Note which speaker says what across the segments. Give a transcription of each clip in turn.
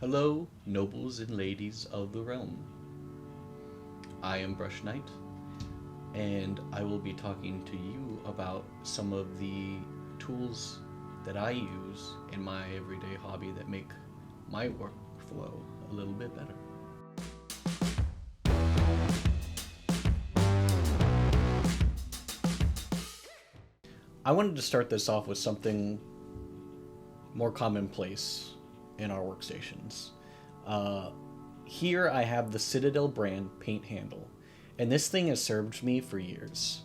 Speaker 1: Hello, nobles and ladies of the realm. I am Brush Knight, and I will be talking to you about some of the tools that I use in my everyday hobby that make my workflow a little bit better. I wanted to start this off with something more commonplace in our workstations. Here I have the Citadel brand paint handle, and this thing has served me for years.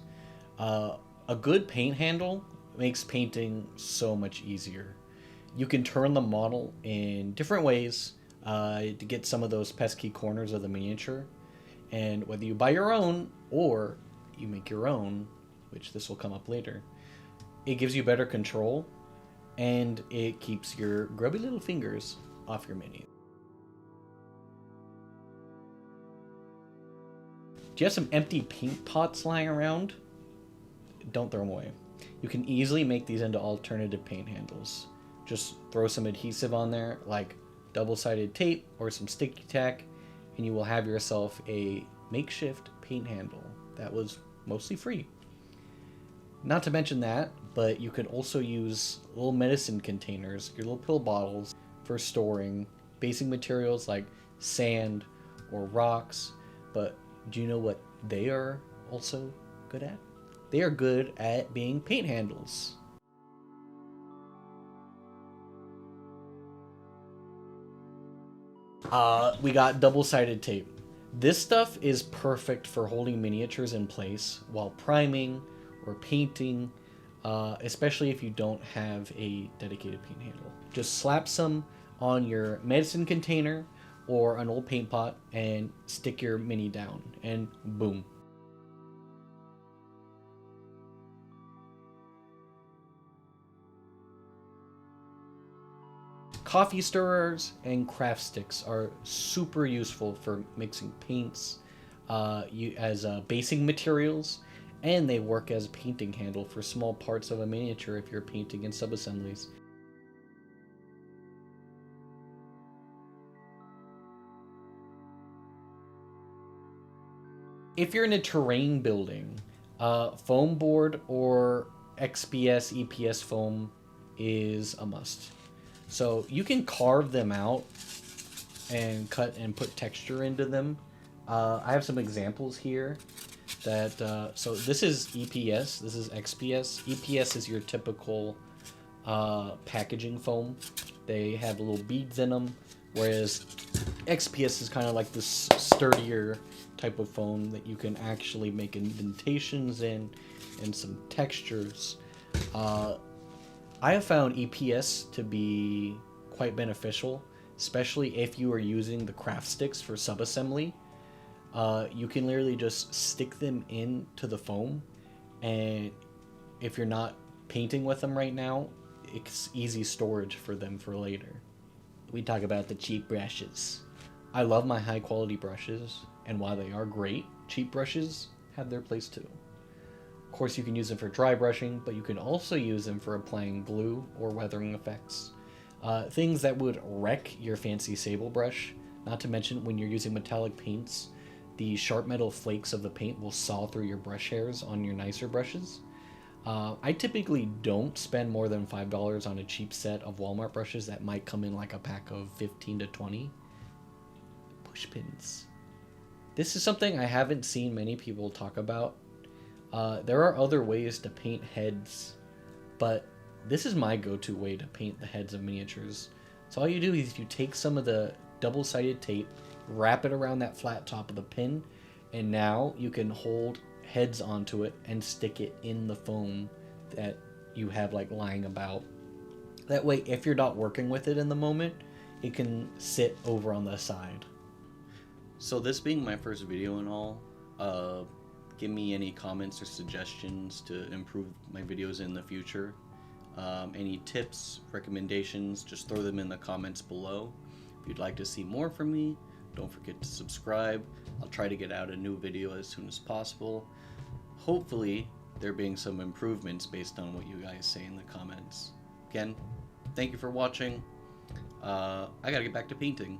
Speaker 1: A good paint handle makes painting so much easier. You can turn the model in different ways to get some of those pesky corners of the miniature, and whether you buy your own or you make your own, which this will come up later, it gives you better control and it keeps your grubby little fingers off your mini. Do you have some empty paint pots lying around? Don't throw them away. You can easily make these into alternative paint handles. Just throw some adhesive on there, like double-sided tape or some sticky tack, and you will have yourself a makeshift paint handle that was mostly free. Not to mention that, but you could also use little medicine containers, your little pill bottles, for storing basic materials like sand or rocks. But do you know what they are also good at? They are good at being paint handles. We got double-sided tape. This stuff is perfect for holding miniatures in place while priming or painting, especially if you don't have a dedicated paint handle. Just slap some on your medicine container or an old paint pot and stick your mini down, and boom. Coffee stirrers and craft sticks are super useful for mixing paints as basing materials, and they work as a painting handle for small parts of a miniature if you're painting in sub-assemblies. If you're in a terrain building, foam board or XPS, EPS foam is a must. So you can carve them out and cut and put texture into them. I have some examples here. So this is EPS, this is XPS. EPS is your typical packaging foam. They have little beads in them, whereas XPS is kind of like this sturdier type of foam that you can actually make indentations in and some textures. I have found EPS to be quite beneficial, especially if you are using the craft sticks for sub-assembly. You can literally just stick them into the foam, and if you're not painting with them right now, it's easy storage for them for later. We talk about the cheap brushes. I love my high quality brushes, and while they are great, cheap brushes have their place too. Of course, you can use them for dry brushing, but you can also use them for applying glue or weathering effects. Things that would wreck your fancy sable brush, not to mention when you're using metallic paints, the sharp metal flakes of the paint will saw through your brush hairs on your nicer brushes. I typically don't spend more than $5 on a cheap set of Walmart brushes that might come in like a pack of 15 to 20. Push pins. This is something I haven't seen many people talk about. There are other ways to paint heads, but this is my go-to way to paint the heads of miniatures. So all you do is you take some of the double-sided tape, wrap it around that flat top of the pin, and now you can hold heads onto it and stick it in the foam that you have like lying about. That way, if you're not working with it in the moment, it can sit over on the side. So this being my first video and all, give me any comments or suggestions to improve my videos in the future. Any tips, recommendations, just throw them in the comments below. If you'd like to see more from me, don't forget to subscribe. I'll try to get out a new video as soon as possible. Hopefully, there being some improvements based on what you guys say in the comments. Again, thank you for watching.
Speaker 2: I gotta get back to painting.